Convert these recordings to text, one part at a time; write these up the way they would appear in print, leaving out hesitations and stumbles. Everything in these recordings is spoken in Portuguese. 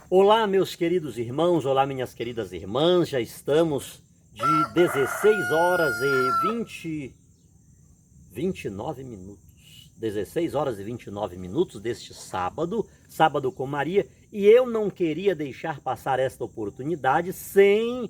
Olá, meus queridos irmãos, olá, minhas queridas irmãs, já estamos de 16 horas e 29 minutos. 16 horas e 29 minutos deste sábado, sábado com Maria, e eu não queria deixar passar esta oportunidade sem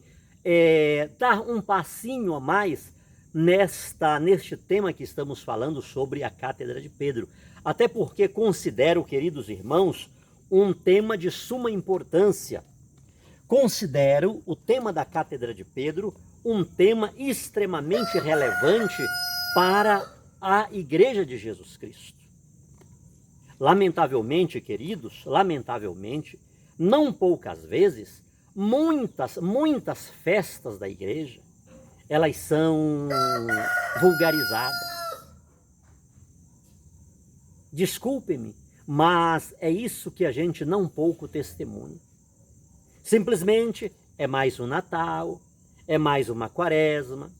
dar um passinho a mais neste tema que estamos falando sobre a Cátedra de Pedro. Até porque considero, queridos irmãos, um tema de suma importância. Considero o tema da Cátedra de Pedro um tema extremamente relevante para a Igreja de Jesus Cristo. Lamentavelmente, queridos, lamentavelmente, não poucas vezes, muitas festas da Igreja, elas são vulgarizadas. Desculpe-me, mas é isso que a gente não pouco testemunha. Simplesmente é mais um Natal, é mais uma Quaresma,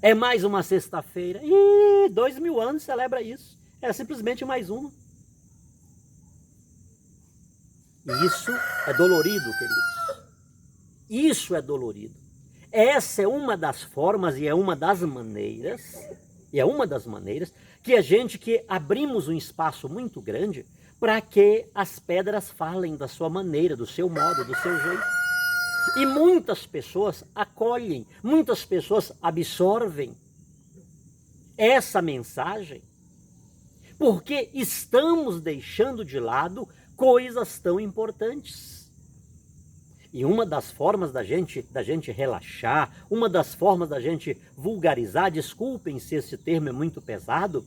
é mais uma sexta-feira. E 2000 anos celebra isso. É simplesmente mais uma. E isso é dolorido, queridos. Isso é dolorido. Essa é uma das formas e é uma das maneiras que a gente que abrimos um espaço muito grande para que as pedras falem da sua maneira, do seu modo, do seu jeito. E muitas pessoas acolhem, muitas pessoas absorvem essa mensagem porque estamos deixando de lado coisas tão importantes. E uma das formas da gente relaxar, uma das formas da gente vulgarizar, desculpem se esse termo é muito pesado,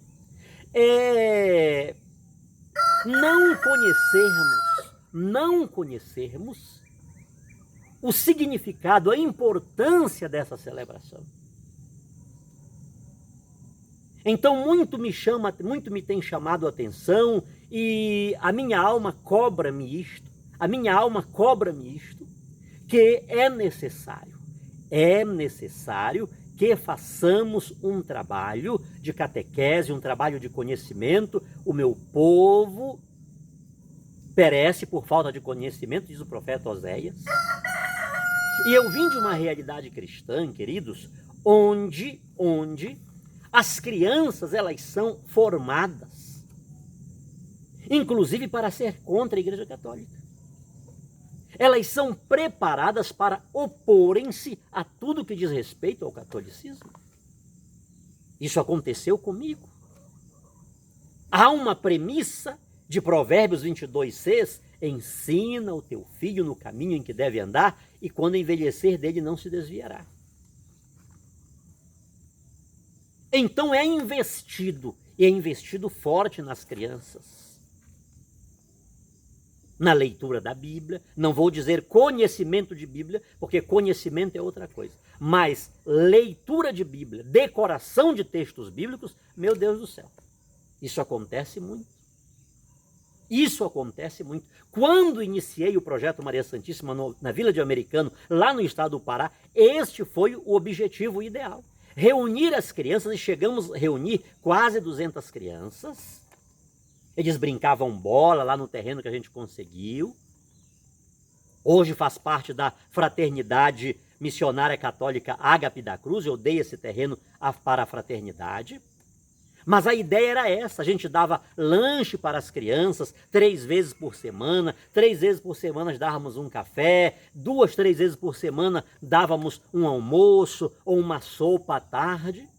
é não conhecermos o significado, a importância dessa celebração. Então muito me tem chamado a atenção e a minha alma cobra-me isto, que é necessário que façamos um trabalho de catequese, um trabalho de conhecimento. O meu povo perece por falta de conhecimento, diz o profeta Oséias. E eu vim de uma realidade cristã, queridos, onde as crianças elas são formadas, inclusive para ser contra a Igreja Católica. Elas são preparadas para oporem-se a tudo que diz respeito ao catolicismo. Isso aconteceu comigo. Há uma premissa de Provérbios 22:6, ensina o teu filho no caminho em que deve andar, e quando envelhecer dele não se desviará. Então é investido forte nas crianças. Na leitura da Bíblia, não vou dizer conhecimento de Bíblia, porque conhecimento é outra coisa. Mas leitura de Bíblia, decoração de textos bíblicos, meu Deus do céu, isso acontece muito. Quando iniciei o projeto Maria Santíssima na Vila de Americano, lá no estado do Pará, este foi o objetivo ideal. Reunir as crianças, e chegamos a reunir quase 200 crianças. Eles brincavam bola lá no terreno que a gente conseguiu. Hoje faz parte da Fraternidade Missionária Católica Ágape da Cruz. Eu dei esse terreno para a fraternidade. Mas a ideia era essa, a gente dava lanche para as crianças 3 vezes por semana, 3 vezes por semana dávamos um café, 2, 3 vezes por semana dávamos um almoço ou uma sopa à tarde.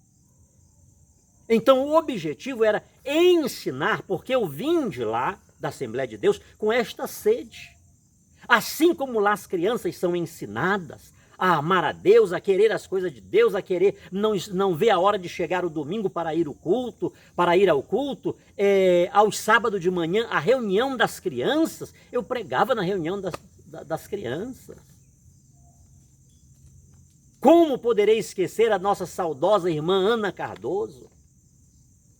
Então o objetivo era ensinar, porque eu vim de lá, da Assembleia de Deus, com esta sede. Assim como lá as crianças são ensinadas a amar a Deus, a querer as coisas de Deus, a querer não ver a hora de chegar o domingo para ir ao culto, aos sábados de manhã, a reunião das crianças, eu pregava na reunião das crianças. Como poderei esquecer a nossa saudosa irmã Ana Cardoso?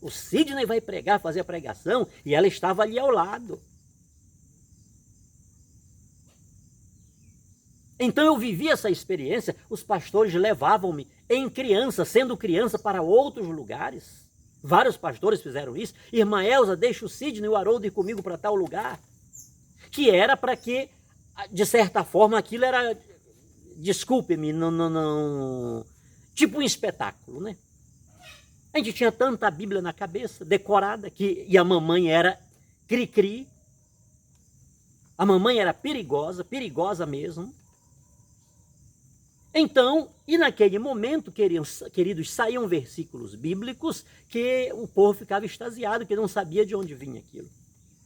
O Sidney vai pregar, fazer a pregação, e ela estava ali ao lado. Então eu vivi essa experiência, os pastores levavam-me em criança, sendo criança, para outros lugares, Vários pastores fizeram isso. Irmã Elza, deixa o Sidney e o Haroldo ir comigo para tal lugar. Que era para que, de certa forma, aquilo era, desculpe-me, não, tipo um espetáculo, né? A gente tinha tanta Bíblia na cabeça, decorada, e a mamãe era cri-cri. A mamãe era perigosa mesmo. Então, e naquele momento, queridos, saíam versículos bíblicos que o povo ficava extasiado, que não sabia de onde vinha aquilo.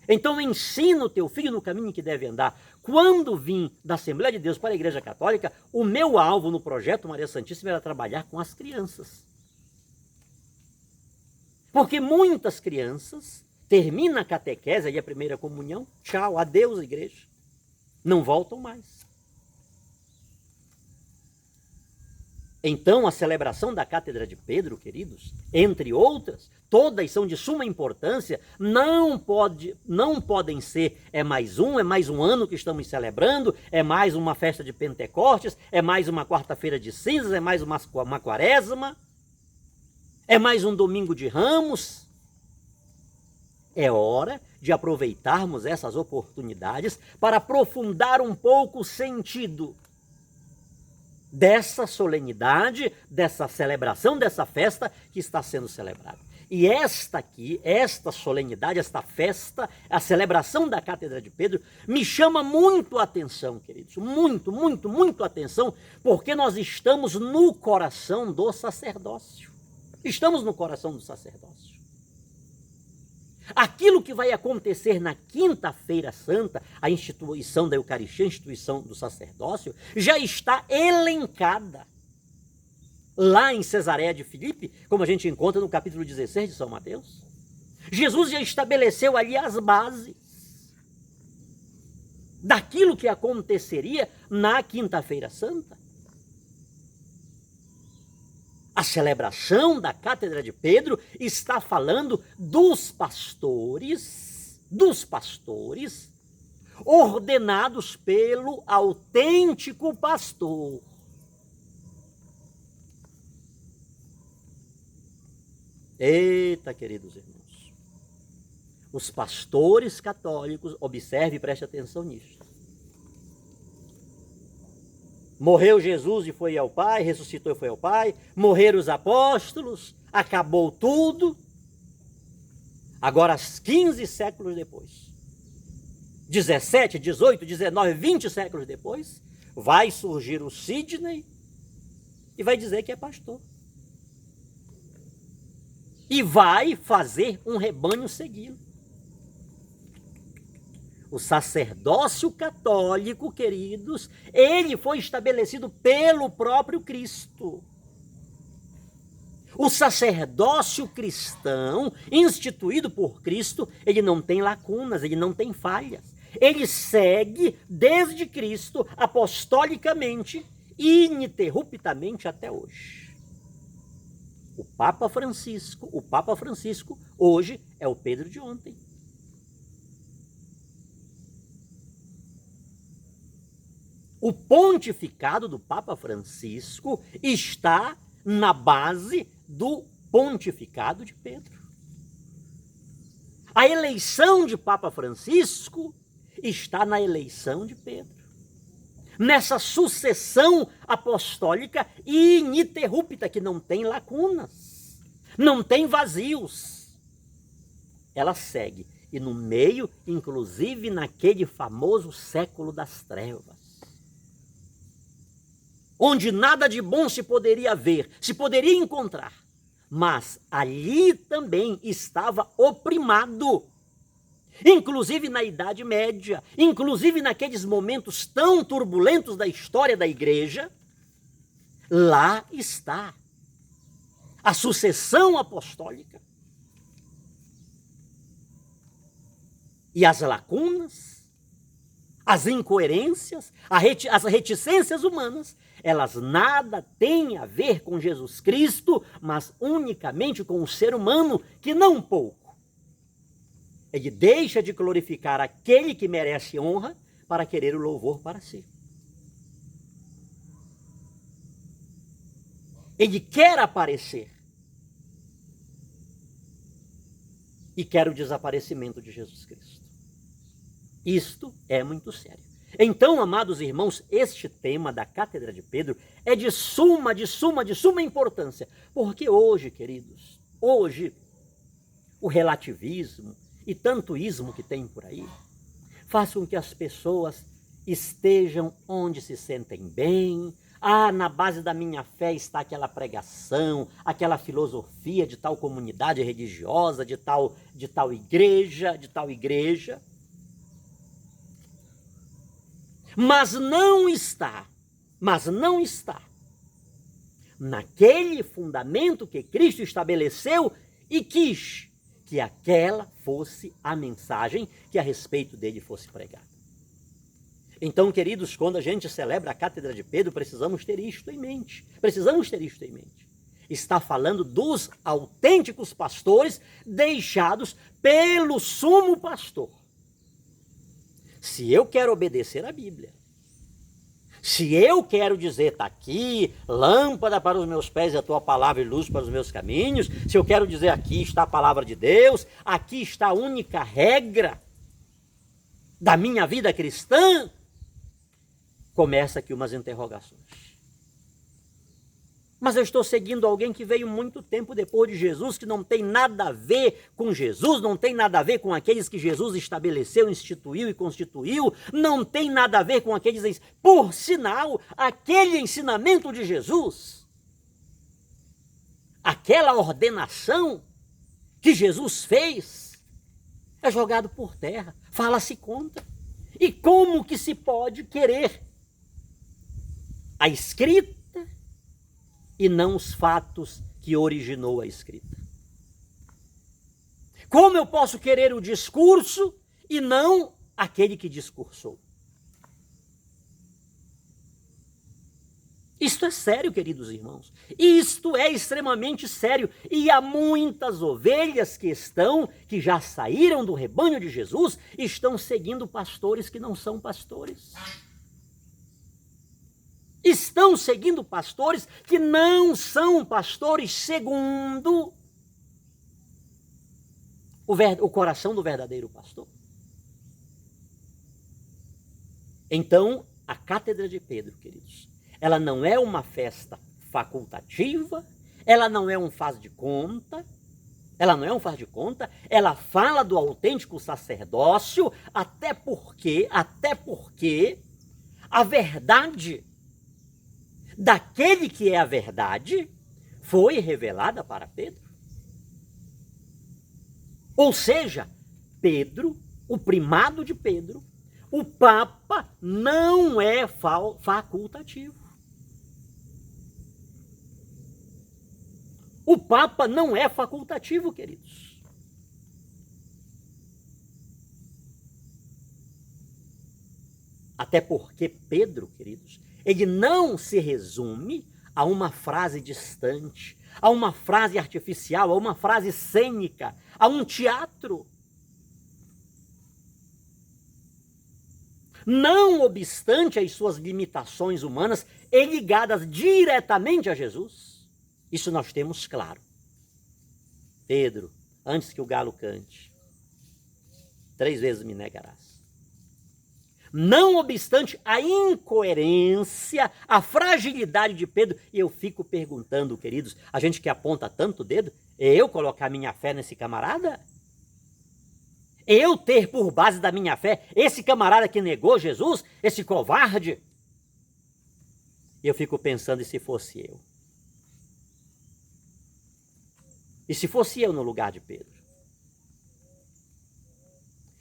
Então, ensina o teu filho no caminho que deve andar. Quando vim da Assembleia de Deus para a Igreja Católica, o meu alvo no projeto Maria Santíssima era trabalhar com as crianças. Porque muitas crianças terminam a catequese e a primeira comunhão, tchau, adeus, igreja. Não voltam mais. Então, a celebração da Cátedra de Pedro, queridos, entre outras, todas são de suma importância, não podem ser, é mais um ano que estamos celebrando, é mais uma festa de Pentecostes, é mais uma quarta-feira de cinzas, é mais uma quaresma, é mais um domingo de Ramos. É hora de aproveitarmos essas oportunidades para aprofundar um pouco o sentido dessa solenidade, dessa celebração, dessa festa que está sendo celebrada. E esta solenidade, esta festa, a celebração da Cátedra de Pedro, me chama muito a atenção, queridos, muito atenção, porque nós estamos no coração do sacerdócio. Estamos no coração do sacerdócio. Aquilo que vai acontecer na Quinta-feira Santa, a instituição da Eucaristia, a instituição do sacerdócio, já está elencada lá em Cesareia de Filipe, como a gente encontra no capítulo 16 de São Mateus. Jesus já estabeleceu ali as bases daquilo que aconteceria na Quinta-feira Santa. A celebração da Cátedra de Pedro está falando dos pastores ordenados pelo autêntico pastor. Eita, queridos irmãos, os pastores católicos, observe e preste atenção nisso. Morreu Jesus e foi ao Pai, ressuscitou e foi ao Pai, morreram os apóstolos, acabou tudo. Agora, 15 séculos depois, 17, 18, 19, 20 séculos depois, vai surgir o Sidney e vai dizer que é pastor. E vai fazer um rebanho segui-lo. O sacerdócio católico, queridos, ele foi estabelecido pelo próprio Cristo. O sacerdócio cristão, instituído por Cristo, ele não tem lacunas, ele não tem falhas. Ele segue desde Cristo, apostolicamente, ininterruptamente até hoje. O Papa Francisco hoje é o Pedro de ontem. O pontificado do Papa Francisco está na base do pontificado de Pedro. A eleição de Papa Francisco está na eleição de Pedro. Nessa sucessão apostólica ininterrupta, que não tem lacunas, não tem vazios. Ela segue. E no meio, inclusive naquele famoso século das trevas, onde nada de bom se poderia ver, se poderia encontrar. Mas ali também estava oprimado, inclusive na Idade Média, inclusive naqueles momentos tão turbulentos da história da Igreja. Lá está a sucessão apostólica. E as lacunas, as incoerências, as reticências humanas, elas nada têm a ver com Jesus Cristo, mas unicamente com o ser humano, que não pouco. Ele deixa de glorificar aquele que merece honra para querer o louvor para si. Ele quer aparecer. e quer o desaparecimento de Jesus Cristo. Isto é muito sério. Então, amados irmãos, este tema da Cátedra de Pedro é de suma importância. Porque hoje, queridos, hoje, o relativismo e tanto ismo que tem por aí, faz com que as pessoas estejam onde se sentem bem. Na base da minha fé está aquela pregação, aquela filosofia de tal comunidade religiosa, de tal igreja. Mas não está naquele fundamento que Cristo estabeleceu e quis que aquela fosse a mensagem que a respeito dele fosse pregada. Então, queridos, quando a gente celebra a Cátedra de Pedro, precisamos ter isto em mente. Está falando dos autênticos pastores deixados pelo sumo pastor. Se eu quero obedecer à Bíblia, se eu quero dizer, está aqui, lâmpada para os meus pés e a tua palavra e luz para os meus caminhos, se eu quero dizer, aqui está a palavra de Deus, aqui está a única regra da minha vida cristã, começa aqui umas interrogações. Mas eu estou seguindo alguém que veio muito tempo depois de Jesus, que não tem nada a ver com Jesus, não tem nada a ver com aqueles que Jesus estabeleceu, instituiu e constituiu, não tem nada a ver com aqueles... Por sinal, aquele ensinamento de Jesus, aquela ordenação que Jesus fez, é jogado por terra, fala-se contra. E como que se pode querer a escrita e não os fatos que originou a escrita? Como eu posso querer o discurso e não aquele que discursou? Isto é sério, queridos irmãos. Isto é extremamente sério. E há muitas ovelhas que já saíram do rebanho de Jesus, estão seguindo pastores que não são pastores. Estão seguindo pastores que não são pastores segundo o coração do verdadeiro pastor. Então, a Cátedra de Pedro, queridos, ela não é uma festa facultativa, ela não é um faz de conta, ela fala do autêntico sacerdócio, até porque a verdade daquele que é a verdade foi revelada para Pedro. Ou seja, Pedro, o primado de Pedro, o Papa não é facultativo. O Papa não é facultativo, queridos. Até porque Pedro, queridos, ele não se resume a uma frase distante, a uma frase artificial, a uma frase cênica, a um teatro. Não obstante as suas limitações humanas e ligadas diretamente a Jesus. Isso nós temos claro. Pedro, antes que o galo cante, 3 vezes me negarás. Não obstante a incoerência, a fragilidade de Pedro, e eu fico perguntando, queridos, a gente que aponta tanto o dedo, é eu colocar minha fé nesse camarada? É eu ter por base da minha fé esse camarada que negou Jesus, esse covarde? E eu fico pensando, e se fosse eu? E se fosse eu no lugar de Pedro?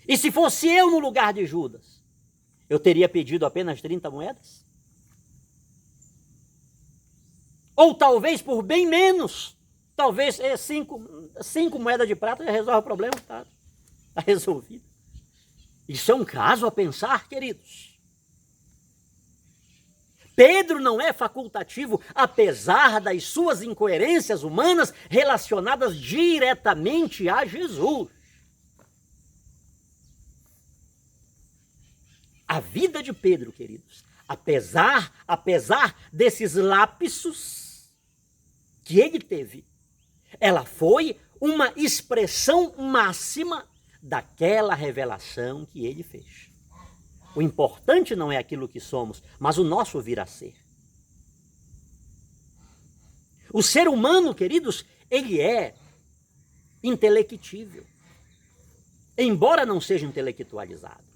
E se fosse eu no lugar de Judas? Eu teria pedido apenas 30 moedas? Ou talvez por bem menos. Talvez 5 moedas de prata já resolve o problema, está resolvido. Isso é um caso a pensar, queridos. Pedro não é facultativo, apesar das suas incoerências humanas relacionadas diretamente a Jesus. A vida de Pedro, queridos, apesar desses lapsos que ele teve, ela foi uma expressão máxima daquela revelação que ele fez. O importante não é aquilo que somos, mas o nosso vir a ser. O ser humano, queridos, ele é intelectível, embora não seja intelectualizado.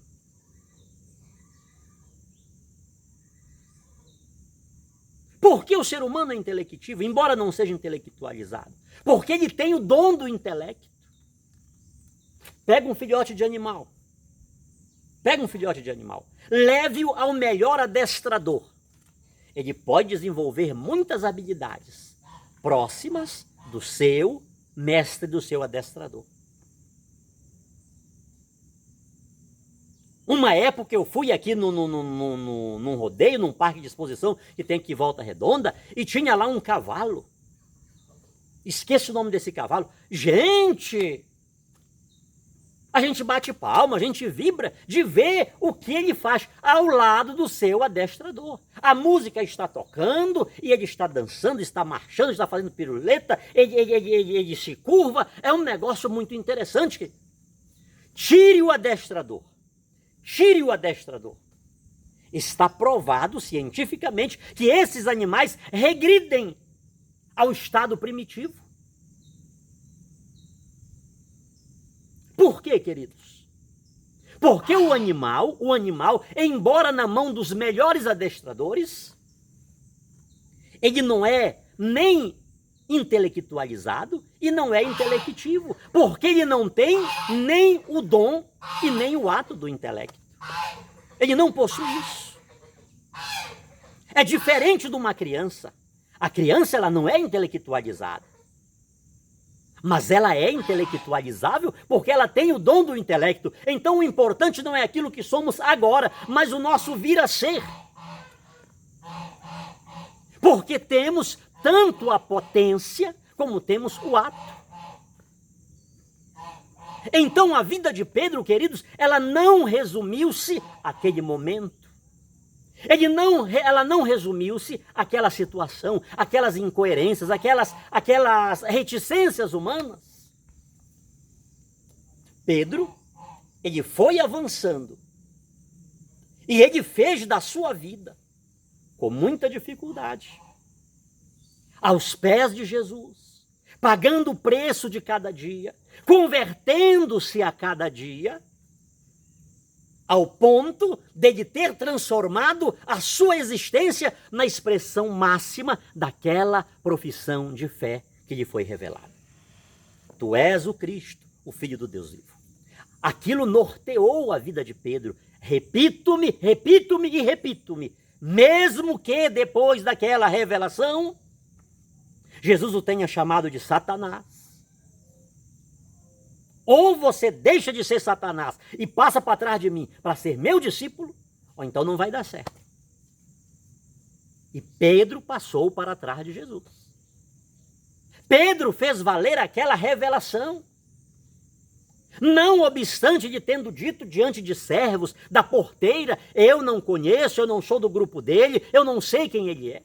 Por que o ser humano é intelectível, embora não seja intelectualizado? Porque ele tem o dom do intelecto. Pega um filhote de animal. Leve-o ao melhor adestrador. Ele pode desenvolver muitas habilidades próximas do seu mestre, do seu adestrador. Uma época eu fui aqui num rodeio, num parque de exposição que tem aqui em Volta Redonda, e tinha lá um cavalo. Esqueço o nome desse cavalo. Gente! A gente bate palma, a gente vibra de ver o que ele faz ao lado do seu adestrador. A música está tocando e ele está dançando, está marchando, está fazendo piruleta, ele se curva. É um negócio muito interessante. Tire o adestrador. Está provado cientificamente que esses animais regridem ao estado primitivo. Por quê, queridos? Porque o animal, embora na mão dos melhores adestradores, ele não é nem intelectualizado e não é intelectivo, porque ele não tem nem o dom e nem o ato do intelecto. Ele não possui isso. É diferente de uma criança. A criança, ela não é intelectualizada, mas ela é intelectualizável porque ela tem o dom do intelecto. Então o importante não é aquilo que somos agora, mas o nosso vir a ser. Porque temos tanto a potência como temos o ato. Então a vida de Pedro, queridos, ela não resumiu-se àquele momento. Ela não resumiu-se àquela situação, aquelas incoerências, aquelas reticências humanas. Pedro, ele foi avançando e ele fez da sua vida, com muita dificuldade, aos pés de Jesus, pagando o preço de cada dia, convertendo-se a cada dia, ao ponto de ter transformado a sua existência na expressão máxima daquela profissão de fé que lhe foi revelada. Tu és o Cristo, o Filho do Deus vivo. Aquilo norteou a vida de Pedro. Repito-me e repito-me, mesmo que depois daquela revelação, Jesus o tenha chamado de Satanás. Ou você deixa de ser Satanás e passa para trás de mim para ser meu discípulo, ou então não vai dar certo. E Pedro passou para trás de Jesus. Pedro fez valer aquela revelação. Não obstante de tendo dito diante de servos, da porteira, eu não conheço, eu não sou do grupo dele, eu não sei quem ele é.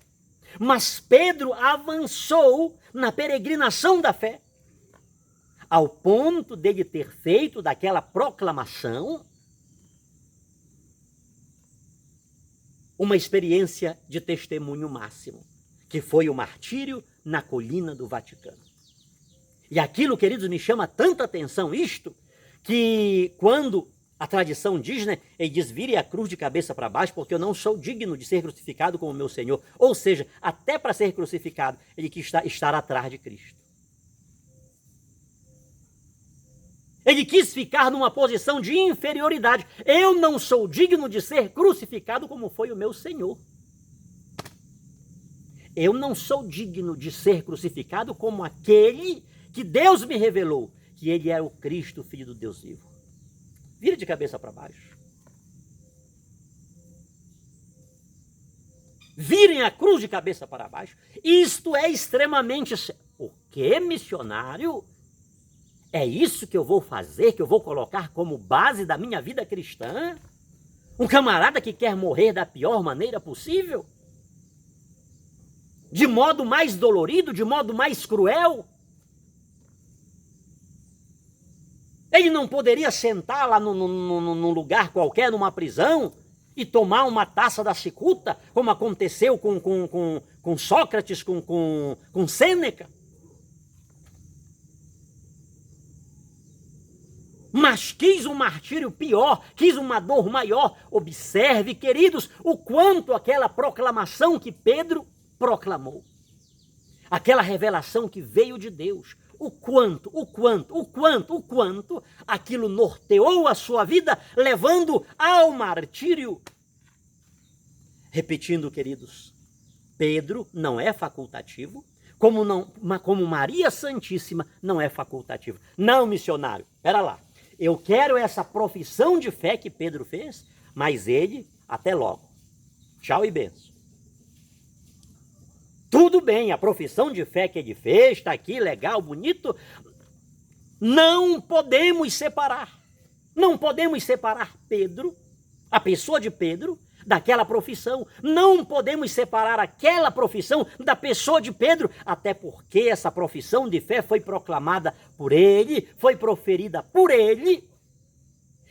Mas Pedro avançou na peregrinação da fé, ao ponto dele ter feito daquela proclamação uma experiência de testemunho máximo, que foi o martírio na colina do Vaticano. E aquilo, queridos, me chama tanta atenção isto, que quando a tradição diz, né, ele diz, vire a cruz de cabeça para baixo, porque eu não sou digno de ser crucificado como meu Senhor. Ou seja, até para ser crucificado, ele quis estar atrás de Cristo. Ele quis ficar numa posição de inferioridade. Eu não sou digno de ser crucificado como foi o meu Senhor. Eu não sou digno de ser crucificado como aquele que Deus me revelou, que ele é o Cristo, Filho do Deus vivo. Vira de cabeça para baixo. Virem a cruz de cabeça para baixo. Isto é extremamente... O que, missionário? É isso que eu vou fazer, que eu vou colocar como base da minha vida cristã? Um camarada que quer morrer da pior maneira possível? De modo mais dolorido, de modo mais cruel? Ele não poderia sentar lá num lugar qualquer, numa prisão, e tomar uma taça da cicuta, como aconteceu com Sócrates, com Sêneca? Mas quis um martírio pior, quis uma dor maior. Observe, queridos, o quanto aquela proclamação que Pedro proclamou, aquela revelação que veio de Deus, o quanto aquilo norteou a sua vida, levando ao martírio. Repetindo, queridos, Pedro não é facultativo, como Maria Santíssima não é facultativo. Não, missionário, espera lá. Eu quero essa profissão de fé que Pedro fez, mas ele, até logo. Tchau e benção. Tudo bem, a profissão de fé que ele fez, está aqui, legal, bonito. Não podemos separar. Não podemos separar Pedro, a pessoa de Pedro, daquela profissão. Não podemos separar aquela profissão da pessoa de Pedro, até porque essa profissão de fé foi proclamada por ele, foi proferida por ele,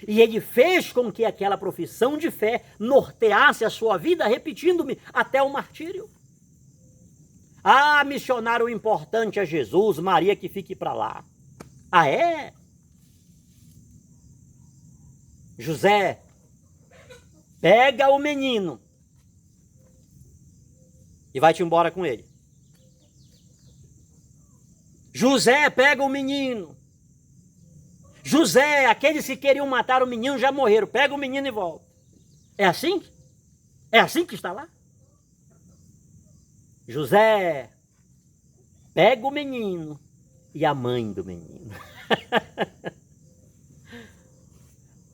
e ele fez com que aquela profissão de fé norteasse a sua vida, repetindo-me, até o martírio. Ah, missionário, o importante é Jesus, Maria que fique para lá. Ah, é? José, pega o menino e vai-te embora com ele. José, pega o menino. José, aqueles que queriam matar o menino já morreram. Pega o menino e volta. É assim? É assim que está lá? José, pega o menino e a mãe do menino.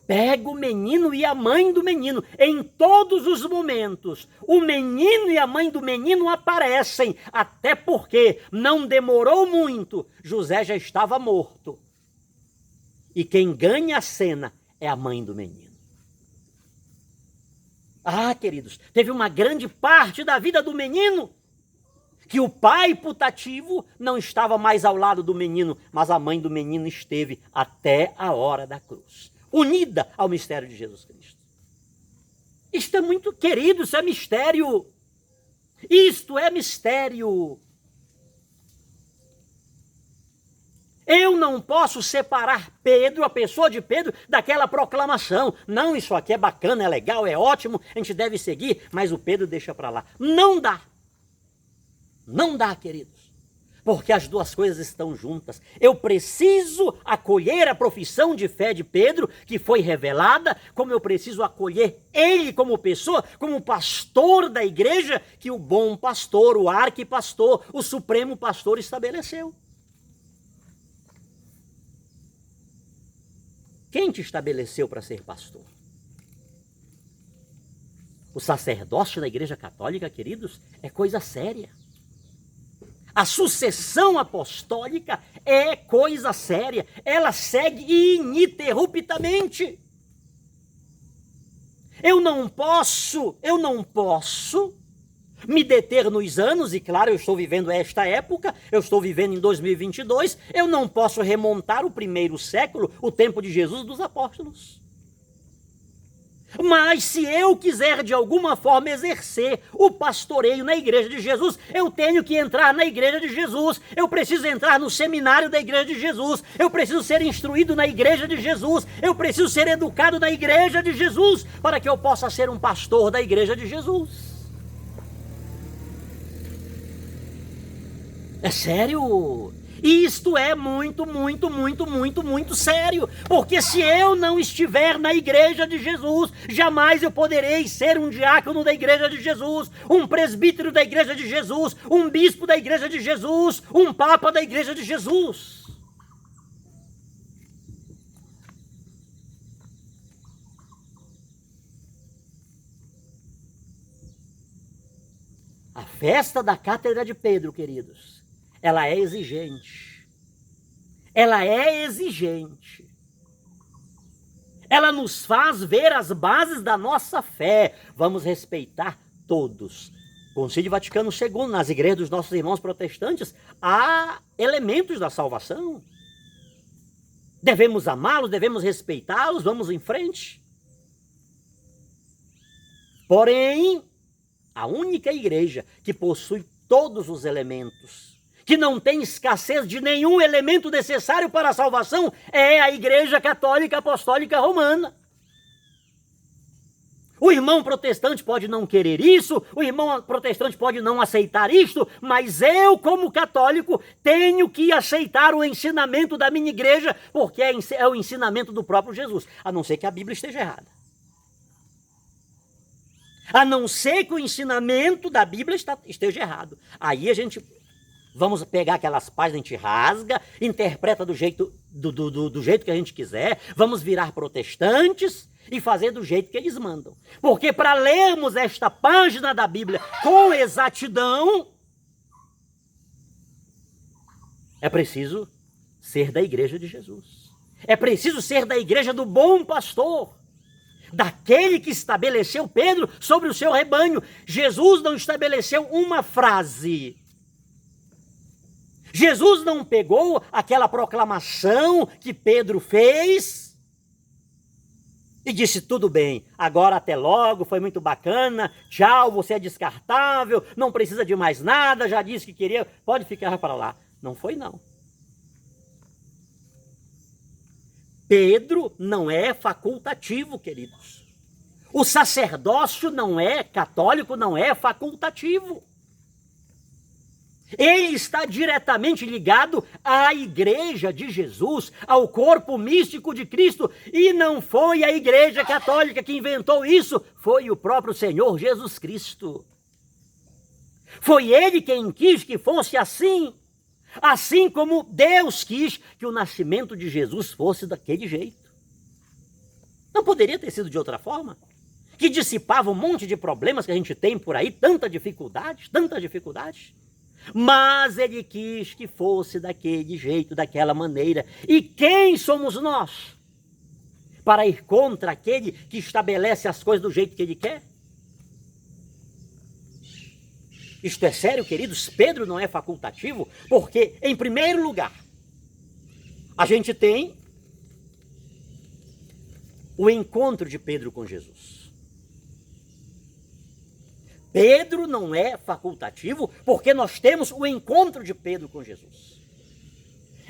Pega o menino e a mãe do menino. Em todos os momentos, o menino e a mãe do menino aparecem. Até porque não demorou muito, José já estava morto. E quem ganha a cena é a mãe do menino. Ah, queridos, teve uma grande parte da vida do menino que o pai putativo não estava mais ao lado do menino, mas a mãe do menino esteve até a hora da cruz, unida ao mistério de Jesus Cristo. Isto é muito querido, isso é mistério. Isto é mistério. Eu não posso separar Pedro, a pessoa de Pedro, daquela proclamação. Não, isso aqui é bacana, é legal, é ótimo, a gente deve seguir, mas o Pedro deixa para lá. Não dá. Não dá, queridos, porque as duas coisas estão juntas. Eu preciso acolher a profissão de fé de Pedro, que foi revelada, como eu preciso acolher ele como pessoa, como pastor da igreja, que o bom pastor, o arquipastor, o supremo pastor estabeleceu. Quem te estabeleceu para ser pastor? O sacerdócio da Igreja Católica, queridos, é coisa séria. A sucessão apostólica é coisa séria. Ela segue ininterruptamente. Eu não posso me deter nos anos, e claro, eu estou vivendo esta época, eu estou vivendo em 2022, eu não posso remontar o primeiro século, o tempo de Jesus e dos apóstolos. Mas se eu quiser de alguma forma exercer o pastoreio na igreja de Jesus, eu tenho que entrar na igreja de Jesus, eu preciso entrar no seminário da igreja de Jesus, eu preciso ser instruído na igreja de Jesus, eu preciso ser educado na igreja de Jesus, para que eu possa ser um pastor da igreja de Jesus. É sério? Isto é muito sério, porque se eu não estiver na igreja de Jesus, jamais eu poderei ser um diácono da igreja de Jesus, um presbítero da igreja de Jesus, um bispo da igreja de Jesus, um papa da igreja de Jesus. A festa da Cátedra de Pedro, queridos, ela é exigente. Ela é exigente. Ela nos faz ver as bases da nossa fé. Vamos respeitar todos. Concílio Vaticano II, nas igrejas dos nossos irmãos protestantes, há elementos da salvação. devemos amá-los, devemos respeitá-los, vamos em frente. Porém, a única igreja que possui todos os elementos, que não tem escassez de nenhum elemento necessário para a salvação, é a Igreja Católica Apostólica Romana. O irmão protestante pode não querer isso, o irmão protestante pode não aceitar isto, mas eu, como católico, tenho que aceitar o ensinamento da minha igreja, porque é o ensinamento do próprio Jesus, a não ser que a Bíblia esteja errada. A não ser que o ensinamento da Bíblia esteja errado. Aí a gente, vamos pegar aquelas páginas, a gente rasga, interpreta do jeito que a gente quiser, vamos virar protestantes e fazer do jeito que eles mandam. Porque para lermos esta página da Bíblia com exatidão, é preciso ser da igreja de Jesus. É preciso ser da igreja do bom pastor, daquele que estabeleceu Pedro sobre o seu rebanho. Jesus não estabeleceu uma frase. Jesus não pegou aquela proclamação que Pedro fez e disse, tudo bem, agora até logo, foi muito bacana, tchau, você é descartável, não precisa de mais nada, já disse que queria, pode ficar para lá. Não foi não. Pedro não é facultativo, queridos. O sacerdócio não é católico, não é facultativo. Ele está diretamente ligado à igreja de Jesus, ao corpo místico de Cristo, e não foi a igreja católica que inventou isso, foi o próprio Senhor Jesus Cristo. Foi ele quem quis que fosse assim, assim como Deus quis que o nascimento de Jesus fosse daquele jeito. Não poderia ter sido de outra forma? Que dissipava um monte de problemas que a gente tem por aí, tantas dificuldades. Mas ele quis que fosse daquele jeito, daquela maneira. E quem somos nós para ir contra aquele que estabelece as coisas do jeito que ele quer? Isto é sério, queridos? Pedro não é facultativo, porque, em primeiro lugar, a gente tem o encontro de Pedro com Jesus. Pedro não é facultativo, porque nós temos o encontro de Pedro com Jesus.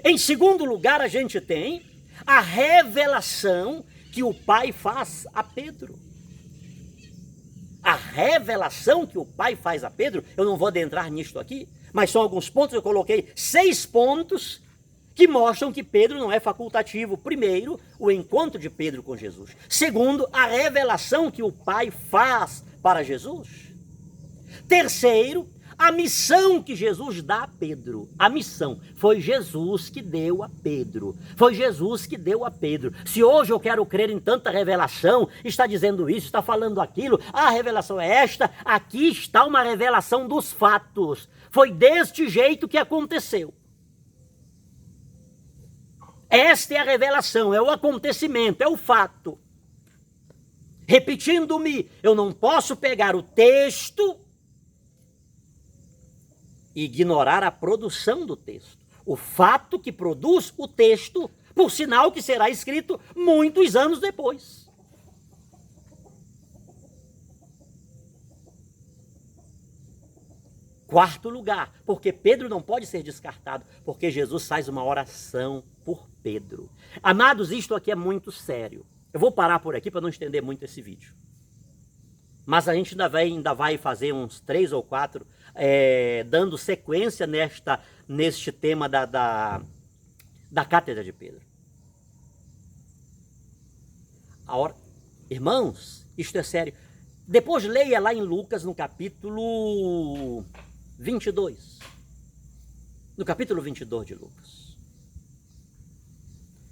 Em segundo lugar, a gente tem a revelação que o Pai faz a Pedro. A revelação que o Pai faz a Pedro, eu não vou adentrar nisto aqui, mas são alguns pontos, eu coloquei 6 pontos que mostram que Pedro não é facultativo. Primeiro, o encontro de Pedro com Jesus. Segundo, a revelação que o Pai faz para Jesus. Terceiro, a missão que Jesus dá a Pedro. A missão foi Jesus que deu a Pedro. Foi Jesus que deu a Pedro. Se hoje eu quero crer em tanta revelação, está dizendo isso, está falando aquilo, a revelação é esta, aqui está uma revelação dos fatos. Foi deste jeito que aconteceu. Esta é a revelação, é o acontecimento, é o fato. Repetindo-me, eu não posso pegar o texto e ignorar a produção do texto. O fato que produz o texto, por sinal que será escrito muitos anos depois. Quarto lugar, porque Pedro não pode ser descartado, porque Jesus faz uma oração por Pedro. Amados, isto aqui é muito sério. Eu vou parar por aqui para não estender muito esse vídeo. Mas a gente ainda vai fazer uns 3 ou 4, dando sequência neste tema da Cátedra de Pedro. Irmãos, isto é sério. Depois leia lá em Lucas, no capítulo 22. No capítulo 22 de Lucas.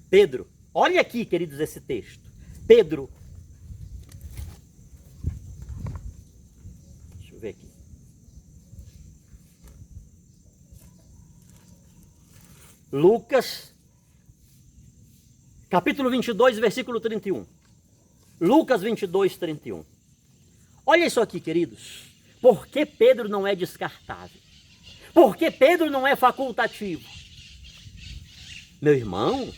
Pedro, olha aqui, queridos, esse texto. Pedro, deixa eu ver aqui. Lucas, capítulo 22, versículo 31. Lucas 22, 31. Olha isso aqui, queridos. Por que Pedro não é descartável? Por que Pedro não é facultativo? Meu irmão,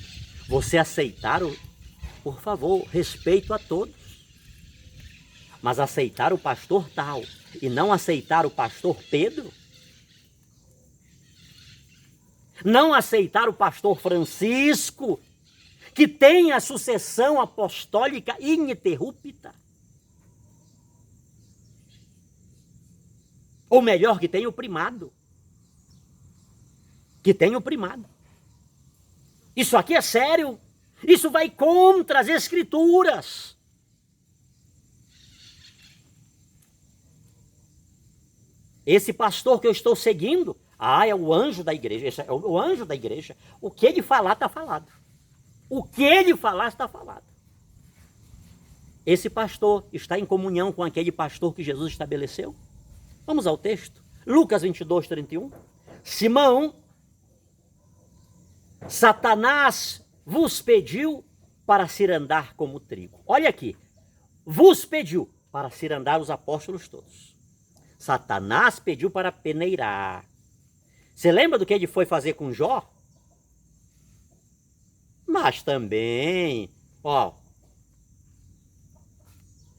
Você aceitar, por favor, respeito a todos. Mas aceitar o pastor tal e não aceitar o pastor Pedro? Não aceitar o pastor Francisco, que tem a sucessão apostólica ininterrupta? Ou melhor, que tem o primado. Que tem o primado. Isso aqui é sério. Isso vai contra as Escrituras. Esse pastor que eu estou seguindo, é o anjo da igreja. Esse é o anjo da igreja. O que ele falar, está falado. O que ele falar, está falado. Esse pastor está em comunhão com aquele pastor que Jesus estabeleceu? Vamos ao texto. Lucas 22, 31. Simão, Satanás vos pediu para cirandar como trigo. Olha aqui. Vos pediu para cirandar os apóstolos todos. Satanás pediu para peneirar. Você lembra do que ele foi fazer com Jó? Mas também,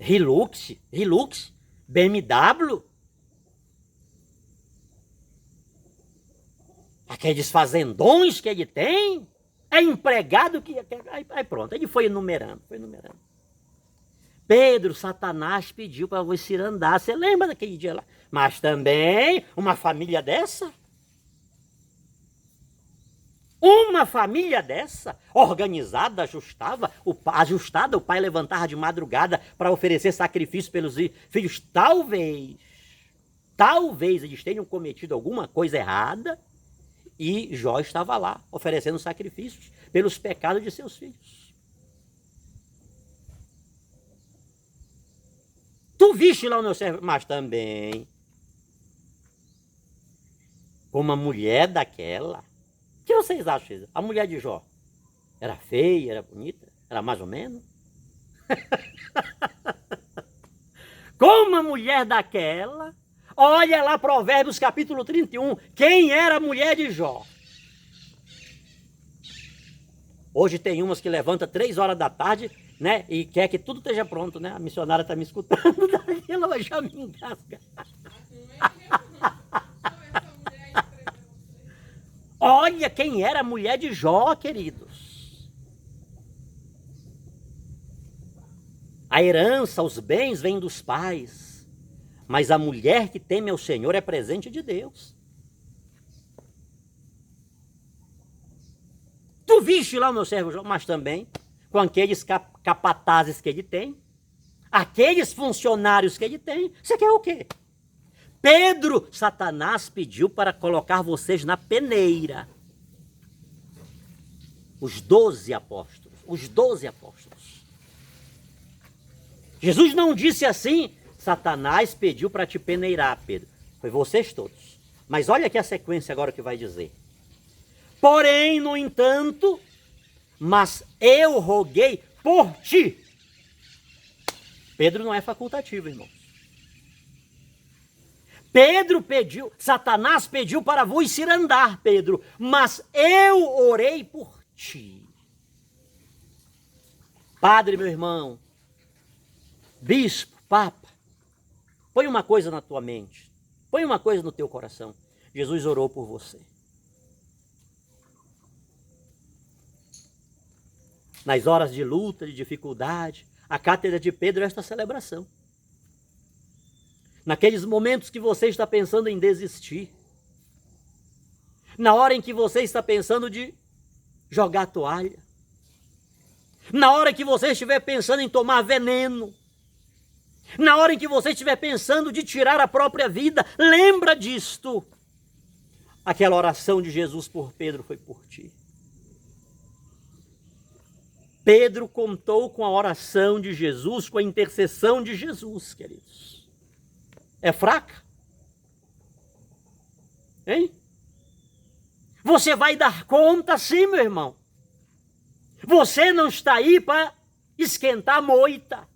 Hilux, BMW, aqueles fazendões que ele tem, é empregado que... Aí pronto, ele foi enumerando. Pedro, Satanás pediu para você cirandar. Você lembra daquele dia lá? Mas também, uma família dessa... Uma família dessa, organizada, ajustada, o pai levantava de madrugada para oferecer sacrifício pelos filhos. Talvez eles tenham cometido alguma coisa errada e Jó estava lá, oferecendo sacrifícios pelos pecados de seus filhos. Tu viste lá o meu servo, mas também, como uma mulher daquela... O que vocês acham? A mulher de Jó era feia, era bonita? Era mais ou menos? Como a mulher daquela? Olha lá Provérbios capítulo 31. Quem era a mulher de Jó? Hoje tem umas que levanta 3 horas da tarde, né? E quer que tudo esteja pronto, né? A missionária está me escutando, daí ela vai já me engasgar. Olha quem era a mulher de Jó, queridos. A herança, os bens vêm dos pais, mas a mulher que teme ao Senhor é presente de Deus. Tu viste lá o meu servo Jó, mas também com aqueles capatazes que ele tem, aqueles funcionários que ele tem. Você quer o quê? Pedro, Satanás pediu para colocar vocês na peneira. Os 12 apóstolos. Jesus não disse assim, Satanás pediu para te peneirar, Pedro. Foi vocês todos. Mas olha aqui a sequência agora que vai dizer. Porém, no entanto, mas eu roguei por ti. Pedro não é facultativo, irmão. Satanás pediu para vos cirandar, Pedro, mas eu orei por ti. Padre, meu irmão, bispo, papa, põe uma coisa na tua mente, põe uma coisa no teu coração. Jesus orou por você. Nas horas de luta, de dificuldade, a cátedra de Pedro é esta celebração. Naqueles momentos que você está pensando em desistir. Na hora em que você está pensando de jogar a toalha. Na hora que você estiver pensando em tomar veneno. Na hora em que você estiver pensando de tirar a própria vida. Lembra disto. Aquela oração de Jesus por Pedro foi por ti. Pedro contou com a oração de Jesus, com a intercessão de Jesus, queridos. É fraca? Hein? Você vai dar conta sim, meu irmão. Você não está aí para esquentar a moita.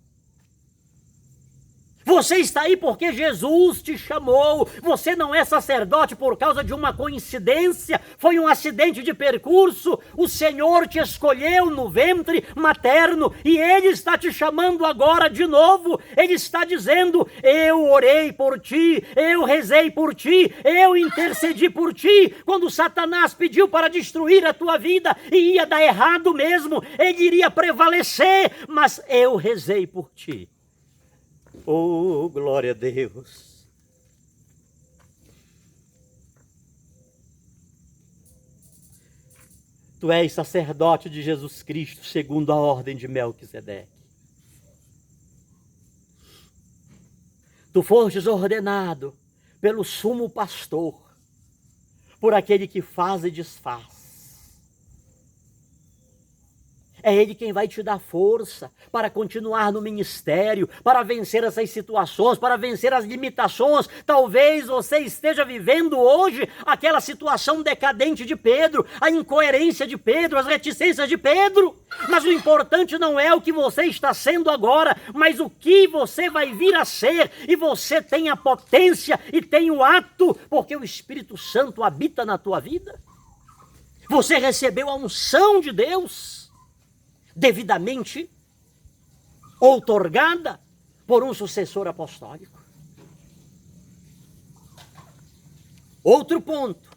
Você está aí porque Jesus te chamou. Você não é sacerdote por causa de uma coincidência. Foi um acidente de percurso. O Senhor te escolheu no ventre materno e Ele está te chamando agora de novo. Ele está dizendo: eu orei por ti, eu rezei por ti, eu intercedi por ti. Quando Satanás pediu para destruir a tua vida e ia dar errado mesmo, ele iria prevalecer, mas eu rezei por ti. Oh, glória a Deus. Tu és sacerdote de Jesus Cristo, segundo a ordem de Melquisedeque. Tu fostes ordenado pelo sumo pastor, por aquele que faz e desfaz. É Ele quem vai te dar força para continuar no ministério, para vencer essas situações, para vencer as limitações. Talvez você esteja vivendo hoje aquela situação decadente de Pedro, a incoerência de Pedro, as reticências de Pedro. Mas o importante não é o que você está sendo agora, mas o que você vai vir a ser. E você tem a potência e tem o ato, porque o Espírito Santo habita na tua vida. Você recebeu a unção de Deus, devidamente outorgada por um sucessor apostólico. Outro ponto,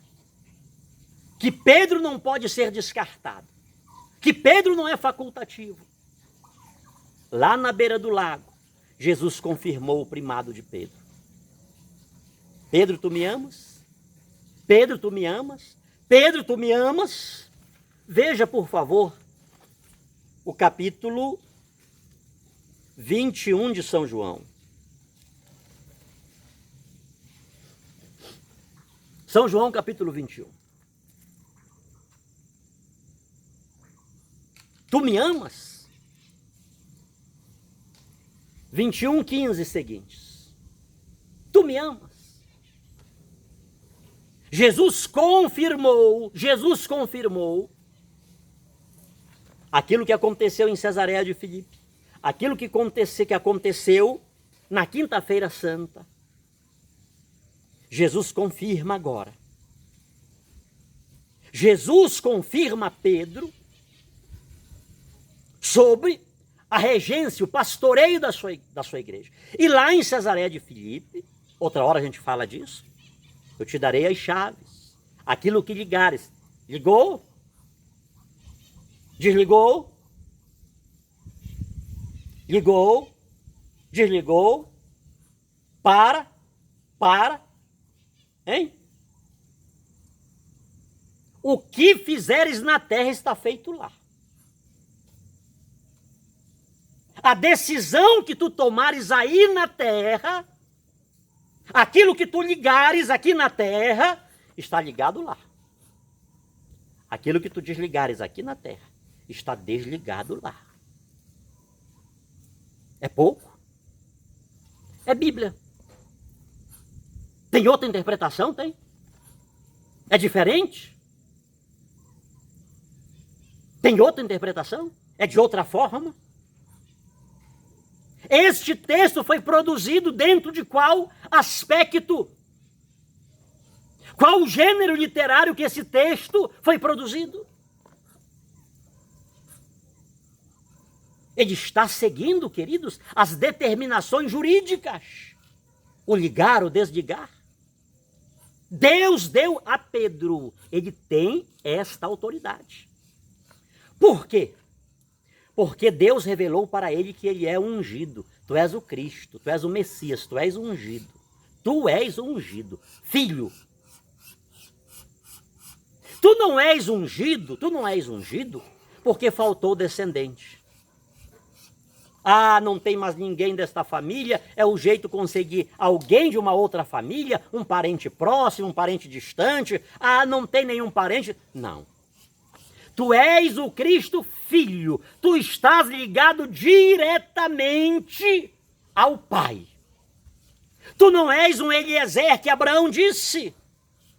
que Pedro não pode ser descartado, que Pedro não é facultativo. Lá na beira do lago, Jesus confirmou o primado de Pedro. Pedro, tu me amas? Pedro, tu me amas? Pedro, tu me amas? Veja, por favor, o capítulo 21 de São João. São João, capítulo 21. Tu me amas? 21, 15 seguintes. Tu me amas? Jesus confirmou aquilo que aconteceu em Cesareia de Filipe, aquilo que aconteceu na Quinta-feira Santa. Jesus confirma agora. Jesus confirma Pedro sobre a regência, o pastoreio da sua igreja. E lá em Cesareia de Filipe, outra hora a gente fala disso, eu te darei as chaves, aquilo que ligares. Ligou? Desligou, ligou, desligou, para, hein? O que fizeres na terra está feito lá. A decisão que tu tomares aí na terra, aquilo que tu ligares aqui na terra, está ligado lá. Aquilo que tu desligares aqui na terra, está desligado lá. É pouco? É Bíblia. Tem outra interpretação? Tem. É diferente? Tem outra interpretação? É de outra forma? Este texto foi produzido dentro de qual aspecto? Qual o gênero literário que esse texto foi produzido? Ele está seguindo, queridos, as determinações jurídicas. O ligar, o desligar. Deus deu a Pedro. Ele tem esta autoridade. Por quê? Porque Deus revelou para ele que ele é ungido. Tu és o Cristo, tu és o Messias, tu és ungido. Tu és ungido, filho. Tu não és ungido porque faltou descendente. Ah, não tem mais ninguém desta família, é o jeito de conseguir alguém de uma outra família, um parente próximo, um parente distante. Ah, não tem nenhum parente. Não. Tu és o Cristo Filho, tu estás ligado diretamente ao Pai. Tu não és um Eliezer que Abraão disse.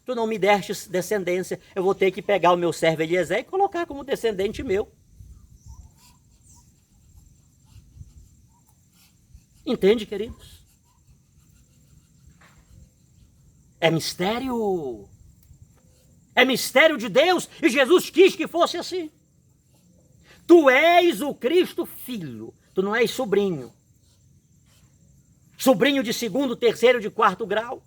Tu não me destes descendência, eu vou ter que pegar o meu servo Eliezer e colocar como descendente meu. Entende, queridos? É mistério. É mistério de Deus e Jesus quis que fosse assim. Tu és o Cristo Filho, tu não és sobrinho. Sobrinho de segundo, terceiro, de quarto grau.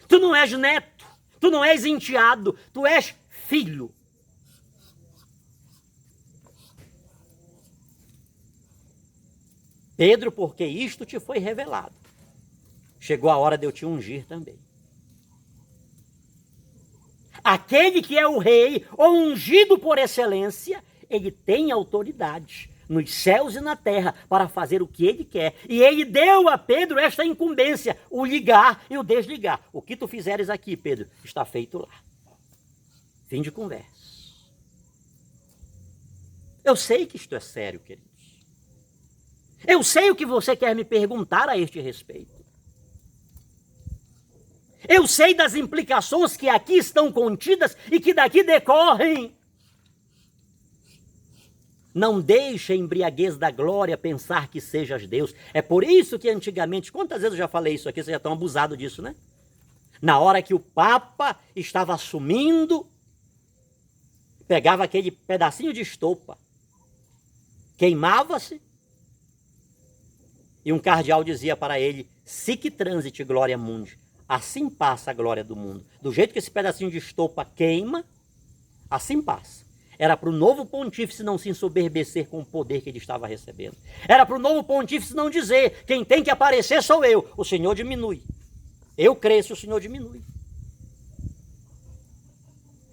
Tu não és neto, tu não és enteado, tu és filho. Pedro, porque isto te foi revelado. Chegou a hora de eu te ungir também. Aquele que é o rei, ou ungido por excelência, ele tem autoridade nos céus e na terra para fazer o que ele quer. E ele deu a Pedro esta incumbência, o ligar e o desligar. O que tu fizeres aqui, Pedro, está feito lá. Fim de conversa. Eu sei que isto é sério, queridos. Eu sei o que você quer me perguntar a este respeito. Eu sei das implicações que aqui estão contidas e que daqui decorrem. Não deixe a embriaguez da glória pensar que sejas Deus. É por isso que antigamente, quantas vezes eu já falei isso aqui, vocês já estão abusados disso, né? Na hora que o Papa estava assumindo, pegava aquele pedacinho de estopa, queimava-se, e um cardeal dizia para ele, sic transit gloria mundi, assim passa a glória do mundo. Do jeito que esse pedacinho de estopa queima, assim passa. Era para o novo pontífice não se ensoberbecer com o poder que ele estava recebendo. Era para o novo pontífice não dizer, quem tem que aparecer sou eu, o Senhor diminui. Eu cresço, o Senhor diminui.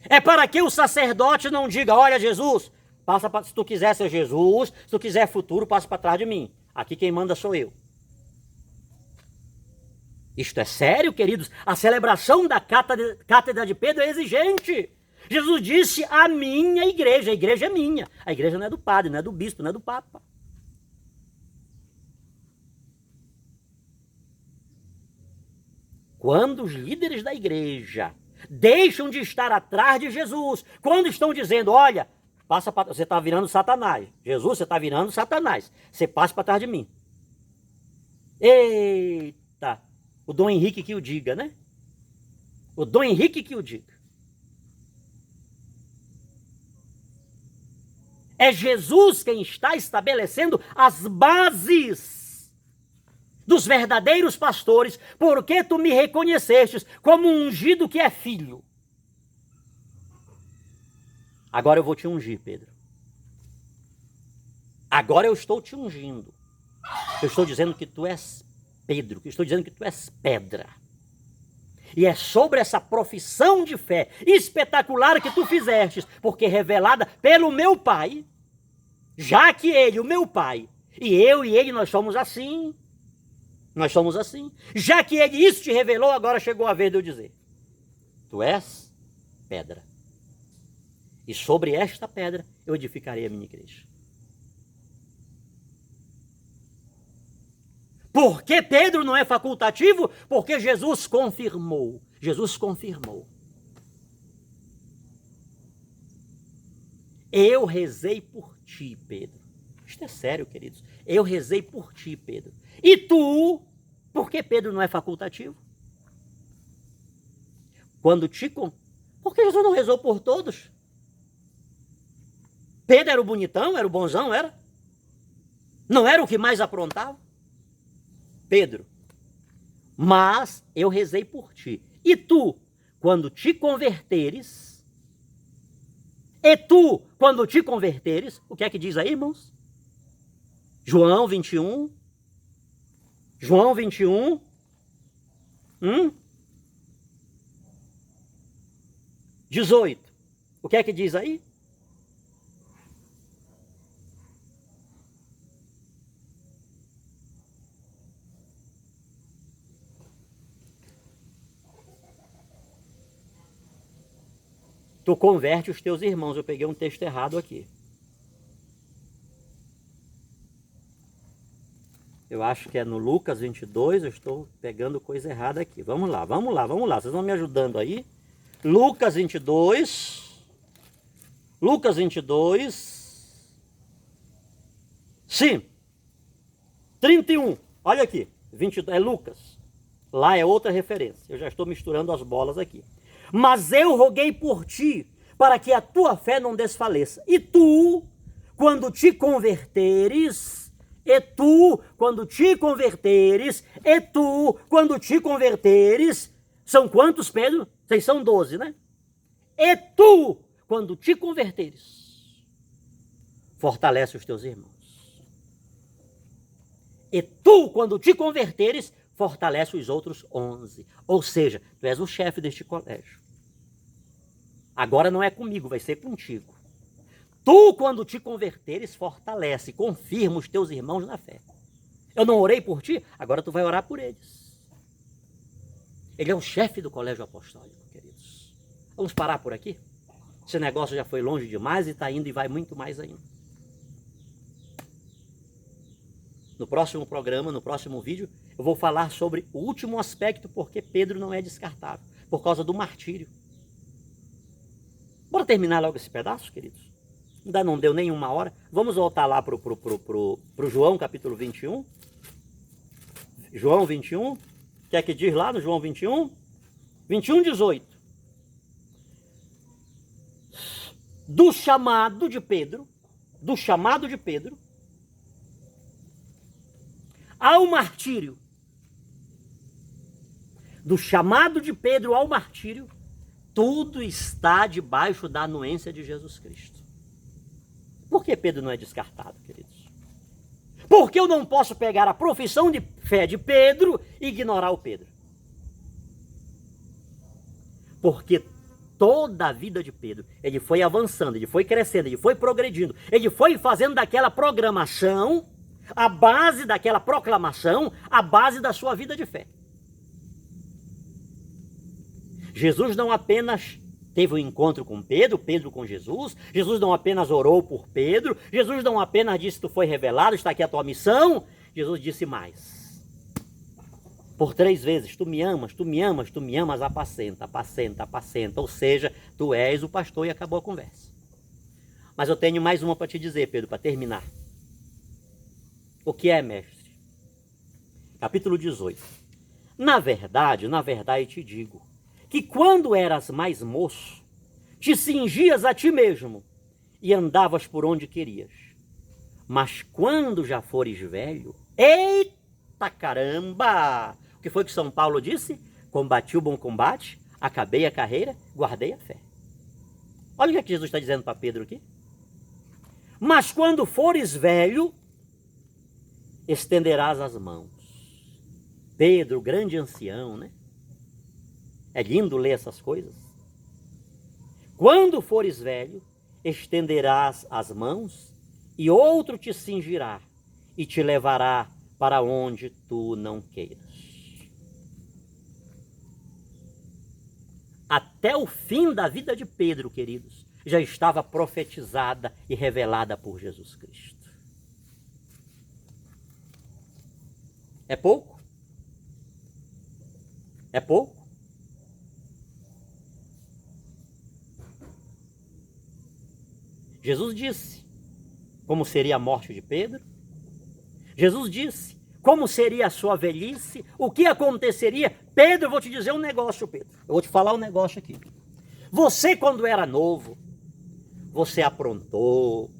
É para que o sacerdote não diga, olha Jesus, passa pra, se tu quiser ser Jesus, se tu quiser futuro, passa para trás de mim. Aqui quem manda sou eu. Isto é sério, queridos? A celebração da cátedra de Pedro é exigente. Jesus disse a minha igreja. A igreja é minha. A igreja não é do padre, não é do bispo, não é do papa. Quando os líderes da igreja deixam de estar atrás de Jesus, quando estão dizendo, olha, você está virando Satanás. Jesus, você está virando Satanás. Você passa para trás de mim. Eita! O Dom Henrique que o diga, né? O Dom Henrique que o diga. É Jesus quem está estabelecendo as bases dos verdadeiros pastores, porque tu me reconhecestes como um ungido que é filho. Agora eu vou te ungir, Pedro. Agora eu estou te ungindo. Eu estou dizendo que tu és Pedro, que estou dizendo que tu és pedra. E é sobre essa profissão de fé espetacular que tu fizestes, porque revelada pelo meu Pai, já que ele, o meu Pai, e eu e ele, nós somos assim. Nós somos assim. Já que ele isso te revelou, agora chegou a vez de eu dizer. Tu és pedra. E sobre esta pedra eu edificarei a minha igreja. Por que Pedro não é facultativo? Porque Jesus confirmou. Jesus confirmou. Eu rezei por ti, Pedro. Isto é sério, queridos. Eu rezei por ti, Pedro. E tu, por que Pedro não é facultativo? Por que Jesus não rezou por todos? Pedro era o bonitão, era o bonzão, era? Não era o que mais aprontava? Pedro, mas eu rezei por ti. E tu, quando te converteres, o que é que diz aí, irmãos? João 21, 18. O que é que diz aí? Tu converte os teus irmãos. Eu peguei um texto errado aqui. Eu acho que é no Lucas 22, eu estou pegando coisa errada aqui. Vamos lá. Vocês vão me ajudando aí. Lucas 22. Sim. 31. Olha aqui. 22, é Lucas. Lá é outra referência. Eu já estou misturando as bolas aqui. Mas eu roguei por ti, para que a tua fé não desfaleça. E tu, quando te converteres, são quantos, Pedro? Vocês são 12, né? E tu, quando te converteres, fortalece os teus irmãos. E tu, quando te converteres, fortalece os outros 11. Ou seja, tu és o chefe deste colégio. Agora não é comigo, vai ser contigo. Tu, quando te converteres, fortalece, confirma os teus irmãos na fé. Eu não orei por ti, agora tu vai orar por eles. Ele é o chefe do colégio apostólico, queridos. Vamos parar por aqui? Esse negócio já foi longe demais e está indo e vai muito mais ainda. No próximo programa, no próximo vídeo, eu vou falar sobre o último aspecto, porque Pedro não é descartável, por causa do martírio. Bora terminar logo esse pedaço, queridos? Ainda não deu nem uma hora. Vamos voltar lá para o João, capítulo 21. João 21. O que é que diz lá no João 21? 21, 18. Do chamado de Pedro ao martírio. Do chamado de Pedro ao martírio, tudo está debaixo da anuência de Jesus Cristo. Por que Pedro não é descartado, queridos? Porque eu não posso pegar a profissão de fé de Pedro e ignorar o Pedro. Porque toda a vida de Pedro, ele foi avançando, ele foi crescendo, ele foi progredindo, ele foi fazendo daquela programação, a base daquela proclamação, a base da sua vida de fé. Jesus não apenas teve um encontro com Pedro, Pedro com Jesus. Jesus não apenas orou por Pedro. Jesus não apenas disse, tu foi revelado, está aqui a tua missão. Jesus disse mais. Por 3 vezes, tu me amas, apacenta, apacenta, apacenta. Ou seja, tu és o pastor e acabou a conversa. Mas eu tenho mais uma para te dizer, Pedro, para terminar. O que é, mestre? Capítulo 18. Na verdade te digo, que quando eras mais moço, te cingias a ti mesmo e andavas por onde querias. Mas quando já fores velho, eita caramba! O que foi que São Paulo disse? Combati o bom combate, acabei a carreira, guardei a fé. Olha o que Jesus está dizendo para Pedro aqui. Mas quando fores velho, estenderás as mãos. Pedro, grande ancião, né? É lindo ler essas coisas. Quando fores velho, estenderás as mãos e outro te cingirá e te levará para onde tu não queiras. Até o fim da vida de Pedro, queridos, já estava profetizada e revelada por Jesus Cristo. É pouco? É pouco? Jesus disse como seria a morte de Pedro. Jesus disse como seria a sua velhice, o que aconteceria. Pedro, eu vou te dizer um negócio, Pedro. Eu vou te falar um negócio aqui. Você, quando era novo, você aprontou,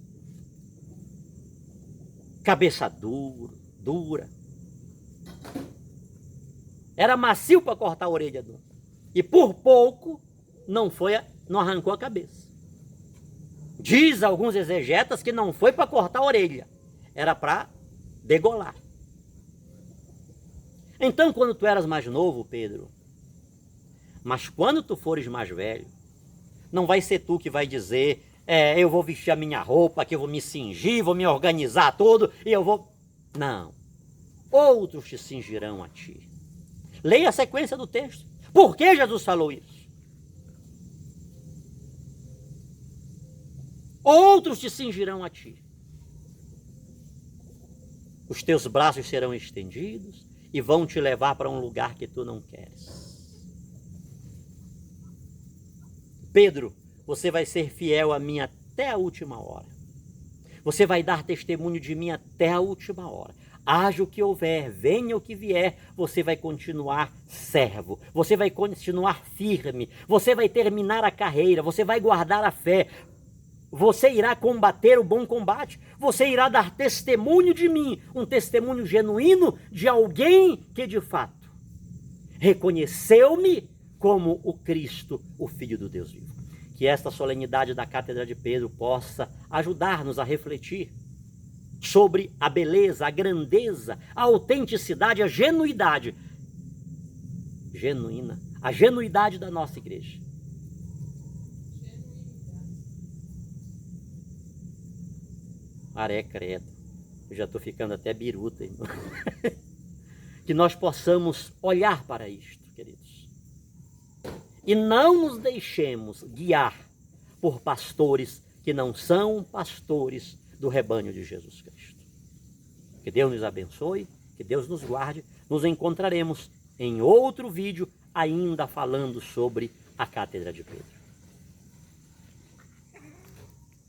cabeça dura. Era macio para cortar a orelha do outro. E por pouco não arrancou a cabeça. Diz alguns exegetas que não foi para cortar a orelha, era para degolar. Então, quando tu eras mais novo, Pedro, mas quando tu fores mais velho, não vai ser tu que vai dizer, eu vou vestir a minha roupa, que eu vou me cingir, vou me organizar todo, e eu vou... Não. Outros te cingirão a ti. Leia a sequência do texto. Por que Jesus falou isso? Outros te cingirão a ti. Os teus braços serão estendidos e vão te levar para um lugar que tu não queres. Pedro, você vai ser fiel a mim até a última hora. Você vai dar testemunho de mim até a última hora. Haja o que houver, venha o que vier, você vai continuar servo, você vai continuar firme, você vai terminar a carreira, você vai guardar a fé, você irá combater o bom combate, você irá dar testemunho de mim, um testemunho genuíno de alguém que de fato reconheceu-me como o Cristo, o Filho do Deus vivo. Que esta solenidade da Cátedra de Pedro possa ajudar-nos a refletir sobre a beleza, a grandeza, a autenticidade, a genuidade genuína, a genuidade da nossa igreja. Aré credo, eu já estou ficando até biruta, irmão. Que nós possamos olhar para isto, queridos, e não nos deixemos guiar por pastores que não são pastores do rebanho de Jesus Cristo. Que Deus nos abençoe, que Deus nos guarde. Nos encontraremos em outro vídeo ainda falando sobre a Cátedra de Pedro.